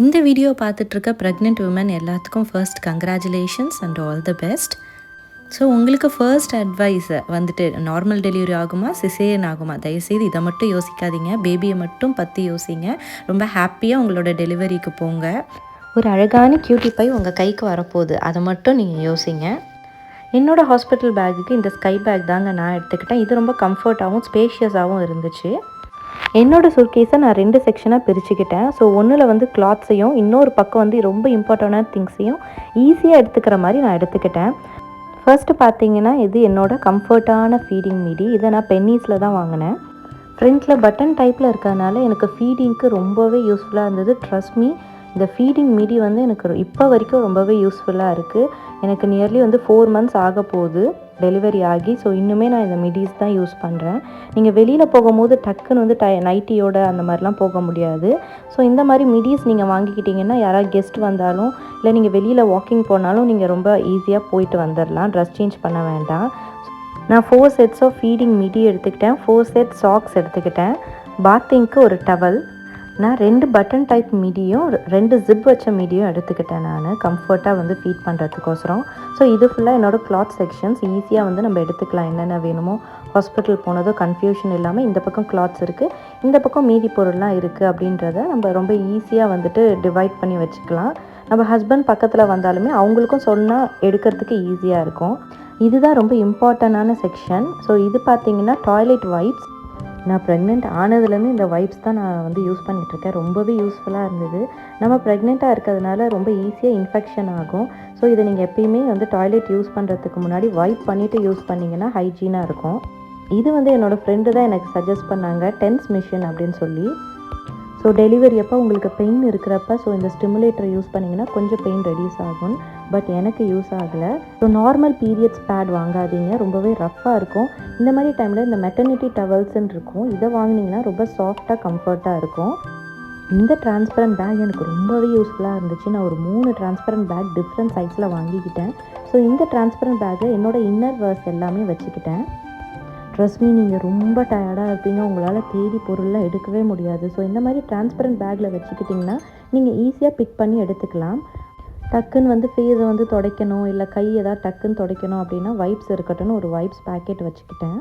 இந்த video பார்த்துட்ருக்க pregnant woman எல்லாத்துக்கும் first congratulations and all the best. So உங்களுக்கு first advice வந்துட்டு நார்மல் டெலிவரி ஆகுமா சிசேரியன் ஆகுமா, தயவுசெய்து இதை மட்டும் யோசிக்காதீங்க. பேபியை மட்டும் பற்றி யோசிங்க. ரொம்ப ஹாப்பியாக உங்களோட டெலிவரிக்கு போங்க. ஒரு அழகான கியூட்டி பை உங்கள் கைக்கு வரப்போகுது, அதை மட்டும் நீங்கள் யோசிங்க. என்னோடய ஹாஸ்பிட்டல் பேக்குக்கு இந்த ஸ்கை பேக் தாங்க நான் எடுத்துக்கிட்டேன். இது ரொம்ப கம்ஃபர்ட்டாகவும் ஸ்பேஷியஸாகவும் இருந்துச்சு. என்னோடய சூட்கேஸை நான் 2 செக்ஷனாக பிரிச்சுக்கிட்டேன். ஸோ ஒன்றில் வந்து கிளாத்ஸையும் இன்னொரு பக்கம் வந்து ரொம்ப இம்பார்ட்டண்டான திங்ஸையும் ஈஸியாக எடுத்துக்கிற மாதிரி நான் எடுத்துக்கிட்டேன். ஃபர்ஸ்ட்டு பார்த்தீங்கன்னா இது என்னோடய கம்ஃபர்ட்டான ஃபீடிங் மீடி. இதை நான் பென்னீஸில் தான் வாங்கினேன். ஃப்ரண்ட்டில் பட்டன் டைப்பில் இருக்கிறதுனால எனக்கு ஃபீடிங்க்கு ரொம்பவே யூஸ்ஃபுல்லாக இருந்தது. ட்ரஸ்ட் மீ, இந்த ஃபீடிங் மீடி வந்து எனக்கு இப்போ வரைக்கும் ரொம்பவே யூஸ்ஃபுல்லாக இருக்குது. எனக்கு நியர்லி வந்து 4 மந்த்ஸ் ஆக போகுது டெலிவரி ஆகி. ஸோ இன்னுமே நான் இந்த மிடிஸ் தான் யூஸ் பண்ணுறேன். நீங்கள் வெளியில் போகும்போது டக்குன்னு வந்து நைட்டியோட அந்த மாதிரிலாம் போக முடியாது. ஸோ இந்த மாதிரி மிடிஸ் நீங்கள் வாங்கிக்கிட்டிங்கன்னா யாராவது கெஸ்ட் வந்தாலும் இல்லை நீங்கள் வெளியில் வாக்கிங் போனாலும் நீங்கள் ரொம்ப ஈஸியாக போயிட்டு வந்துடலாம். ட்ரெஸ் சேஞ்ச் பண்ண வேண்டாம். நான் 4 செட்ஸ் ஆஃப் ஃபீடிங் மிடி எடுத்துக்கிட்டேன். 4 செட் சாக்ஸ் எடுத்துக்கிட்டேன். பாத்திங்க்கு ஒரு டவல். நான் 2 பட்டன் டைப் மீடியும் 2 ஜிப் வச்ச மீடியும் எடுத்துக்கிட்டேன் நான் கம்ஃபர்ட்டாக வந்து ஃபீட் பண்ணுறதுக்கோசரம். ஸோ இது ஃபுல்லாக என்னோடய கிளாத் செக்ஷன்ஸ். ஈஸியாக வந்து நம்ம எடுத்துக்கலாம் என்னென்ன வேணுமோ. ஹாஸ்பிட்டல் போனதோ கன்ஃபியூஷன் இல்லாமல் இந்த பக்கம் கிளாத்ஸ் இருக்குது, இந்த பக்கம் மீதி பொருள்லாம் இருக்குது அப்படின்றத நம்ம ரொம்ப ஈஸியாக வந்துட்டு டிவைட் பண்ணி வச்சுக்கலாம். நம்ம ஹஸ்பண்ட் பக்கத்தில் வந்தாலுமே அவங்களுக்கும் சொன்னால் எடுக்கிறதுக்கு ஈஸியாக இருக்கும். இதுதான் ரொம்ப இம்பார்ட்டண்டான செக்ஷன். ஸோ இது பார்த்திங்கன்னா டாய்லெட் வைப்ஸ். நான் ப்ரெக்னென்ட் ஆனதுலேருந்து இந்த வைப்ஸ் தான் நான் வந்து யூஸ் பண்ணிகிட்ருக்கேன். ரொம்பவே யூஸ்ஃபுல்லாக இருந்தது. நம்ம ப்ரெக்னெண்ட்டாக இருக்கிறதுனால ரொம்ப ஈஸியாக இன்ஃபெக்ஷன் ஆகும். ஸோ இதை நீங்கள் எப்பயுமே வந்து டாய்லெட் யூஸ் பண்ணுறதுக்கு முன்னாடி வைப் பண்ணிவிட்டு யூஸ் பண்ணிங்கன்னா ஹைஜீனாக இருக்கும். இது வந்து என்னோடய ஃப்ரெண்டு தான் எனக்கு சஜஸ்ட் பண்ணாங்க, டென்ஸ் மிஷின் அப்படின்னு சொல்லி. ஸோ டெலிவரி அப்போ உங்களுக்கு பெயின் இருக்கிறப்ப ஸோ இந்த ஸ்டிமுலேட்டரை யூஸ் பண்ணிங்கன்னா கொஞ்சம் பெயின் ரெடியூஸ் ஆகும். பட் எனக்கு யூஸ் ஆகலை. ஸோ நார்மல் பீரியட்ஸ் பேட் வாங்காதீங்க, ரொம்பவே ரஃப்பாக இருக்கும். இந்த மாதிரி டைமில் இந்த மெட்டர்னிட்டி டவல்ஸ்ன்னு இருக்கும், இதை வாங்கினீங்கன்னா ரொம்ப சாஃப்டாக கம்ஃபர்ட்டாக இருக்கும். இந்த டிரான்ஸ்பரண்ட் பேக் எனக்கு ரொம்பவே யூஸ்ஃபுல்லாக இருந்துச்சு. நான் ஒரு 3 டிரான்ஸ்பரண்ட் பேக் டிஃப்ரெண்ட் சைஸில் வாங்கிக்கிட்டேன். ஸோ இந்த டிரான்ஸ்பரண்ட் பேக்கை என்னோடய இன்னர் வேர்ஸ் எல்லாமே வச்சுக்கிட்டேன். ட்ரெஸ் மீ, நீங்கள் ரொம்ப டயர்டாக இருப்பீங்க, உங்களால் தேடி பொருள்லாம் எடுக்கவே முடியாது. ஸோ இந்த மாதிரி டிரான்ஸ்பரண்ட் பேக்கில் வச்சுக்கிட்டிங்கன்னா நீங்கள் ஈஸியாக பிக் பண்ணி எடுத்துக்கலாம். டக்குன்னு வந்து ஃபேஸை வந்து துடைக்கணும் இல்லை கை ஏதாவது டக்குன்னு துடைக்கணும் அப்படின்னா வைப்ஸ் இருக்கட்டும்னு ஒரு வைப்ஸ் பேக்கெட் வச்சுக்கிட்டேன்.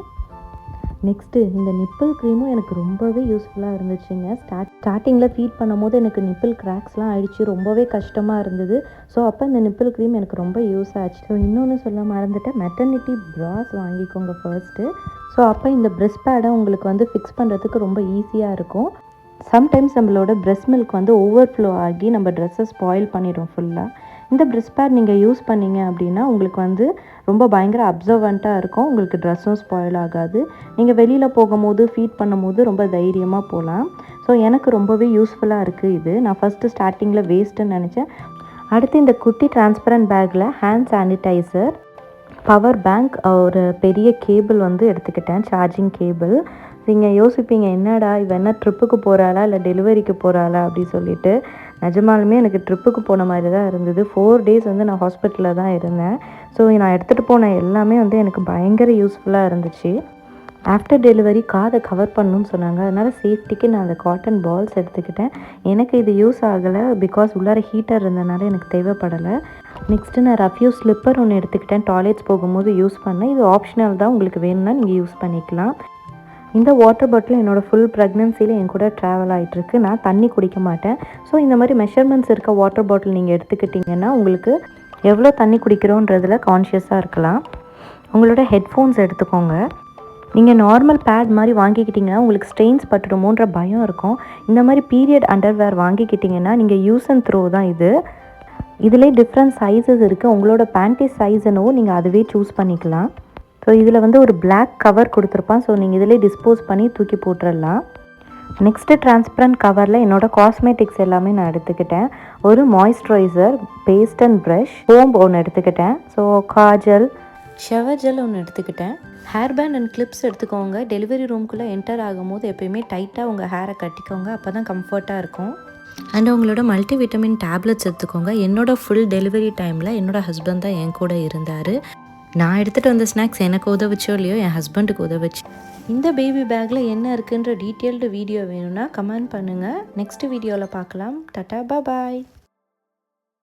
நெக்ஸ்ட்டு இந்த நிப்பிள் க்ரீமும் எனக்கு ரொம்பவே யூஸ்ஃபுல்லாக இருந்துச்சுங்க. ஸ்டார்டிங்கில் ஃபீட் பண்ணும் போது எனக்கு நிப்பிள் கிராக்ஸ்லாம் ஆகிடுச்சு, ரொம்பவே கஷ்டமாக இருந்தது. ஸோ அப்போ இந்த நிப்பிள் க்ரீம் எனக்கு ரொம்ப யூஸ் ஆச்சு. ஸோ இன்னொன்று சொல்ல மறந்துட்டேன், மெட்டர்னிட்டி ப்ராஸ் வாங்கிக்கோங்க ஃபர்ஸ்ட்டு. ஸோ அப்போ இந்த ப்ரெஸ் பேடை உங்களுக்கு வந்து ஃபிக்ஸ் பண்ணுறதுக்கு ரொம்ப ஈஸியாக இருக்கும். சம்டைம்ஸ் நம்மளோட ப்ரெஸ்ட் மில்க் வந்து ஓவர்ஃப்ளோ ஆகி நம்ம ட்ரெஸ்ஸை ஸ்பாயில் பண்ணிடும் ஃபுல்லாக. இந்த ப்ரெஸ் பேட் நீங்கள் யூஸ் பண்ணிங்க அப்படின்னா உங்களுக்கு வந்து ரொம்ப பயங்கர அப்சர்வண்ட்டாக இருக்கும். உங்களுக்கு ட்ரெஸ்ஸும் ஸ்பாயில் ஆகாது. நீங்கள் வெளியில் போகும்போது ஃபீட் பண்ணும்போது ரொம்ப தைரியமாக போகலாம். ஸோ எனக்கு ரொம்பவே யூஸ்ஃபுல்லாக இருக்குது இது. நான் ஃபஸ்ட்டு ஸ்டார்டிங்கில் வேஸ்ட்டுன்னு நினச்சேன். அடுத்து இந்த குட்டி டிரான்ஸ்பரண்ட் பேக்கில் ஹேண்ட் சானிடைசர், பவர் பேங்க், ஒரு பெரிய கேபிள் வந்து எடுத்துக்கிட்டேன், சார்ஜிங் கேபிள். நீங்கள் யோசிப்பீங்க, என்னடா இவ என்ன ட்ரிப்புக்கு போகிறாளா இல்லை டெலிவரிக்கு போகிறாளா அப்படி சொல்லிட்டு. நிஜமாலுமே எனக்கு ட்ரிப்புக்கு போன மாதிரி தான் இருந்தது. 4 டேஸ் வந்து நான் ஹாஸ்பிட்டலில் தான் இருந்தேன். ஸோ நான் எடுத்துகிட்டு போன எல்லாமே வந்து எனக்கு பயங்கர யூஸ்ஃபுல்லாக இருந்துச்சு. ஆஃப்டர் டெலிவரி காதை கவர் பண்ணணும்னு சொன்னாங்க, அதனால் சேஃப்டிக்கு நான் அந்த காட்டன் பால்ஸ் எடுத்துக்கிட்டேன். எனக்கு இது யூஸ் ஆகலை, பிகாஸ் உள்ளார ஹீட்டர் இருந்தனால எனக்கு தேவைப்படலை. நெக்ஸ்ட்டு நான் ரஃப்யூஸ் ஸ்லிப்பர் ஒன்று எடுத்துக்கிட்டேன், டாய்லெட்ஸ் போகும்போது யூஸ் பண்ணேன். இது ஆப்ஷனல் தான், உங்களுக்கு வேணும்னா நீங்கள் யூஸ் பண்ணிக்கலாம். இந்த வாட்டர் பாட்டில் என்னோடய ஃபுல் ப்ரெக்னென்சியில் என் கூட ட்ராவல் ஆகிட்டுருக்கு. நான் தண்ணி குடிக்க மாட்டேன். ஸோ இந்த மாதிரி மெஷர்மெண்ட்ஸ் இருக்க வாட்டர் பாட்டில் நீங்கள் எடுத்துக்கிட்டிங்கன்னா உங்களுக்கு எவ்வளோ தண்ணி குடிக்கிறோன்றதில் கான்ஷியஸாக இருக்கலாம். உங்களோட ஹெட்ஃபோன்ஸ் எடுத்துக்கோங்க. நீங்கள் நார்மல் பேட் மாதிரி வாங்கிக்கிட்டிங்கன்னா உங்களுக்கு ஸ்ட்ரெயின்ஸ் பட்டுடுமோன்ற பயம் இருக்கும். இந்த மாதிரி பீரியட் அண்டர்வேர் வாங்கிக்கிட்டிங்கன்னா நீங்கள் யூஸ் அண்ட் த்ரோ தான் இது. இதிலே டிஃப்ரெண்ட் சைஸஸ் இருக்குது. உங்களோட பேண்ட்டி சைஸ் என்னவோ நீங்கள் அதுவே சூஸ் பண்ணிக்கலாம். ஸோ இதில் வந்து ஒரு பிளாக் கவர் கொடுத்துருப்பான். ஸோ நீங்கள் இதிலே டிஸ்போஸ் பண்ணி தூக்கி போட்டுடலாம். நெக்ஸ்ட்டு டிரான்ஸ்பரண்ட் கவரில் என்னோடய காஸ்மெட்டிக்ஸ் எல்லாமே நான் எடுத்துக்கிட்டேன். ஒரு moisturiser, paste and brush, comb ஒன்று எடுத்துக்கிட்டேன். ஸோ காஜல், ஷவர் ஜெல் ஒன்று எடுத்துக்கிட்டேன். ஹேர் பேண்ட் அண்ட் கிளிப்ஸ் எடுத்துக்கோங்க. டெலிவரி ரூம்குள்ளே என்டர் ஆகும்போது எப்போயுமே டைட்டாக உங்கள் ஹேரை கட்டிக்கோங்க, அப்போ தான் கம்ஃபர்ட்டாக இருக்கும். அண்ட் உங்களோட மல்டிவிட்டமின் டேப்லெட்ஸ் எடுத்துக்கோங்க. என்னோடய ஃபுல் டெலிவரி டைமில் என்னோடய ஹஸ்பண்ட் தான் என் கூட இருந்தார். நான் எடுத்துகிட்டு வந்த ஸ்நாக்ஸ் எனக்கு உதவுச்சோ இல்லையோ என் ஹஸ்பண்டுக்கு உதவுச்சு. இந்த பேபி பேக்கில் என்ன இருக்குன்ற டீட்டெயில்டு வீடியோ வேணும்னா கமெண்ட் பண்ணுங்கள். நெக்ஸ்ட் வீடியோவில் பார்க்கலாம். டாடா பாய்.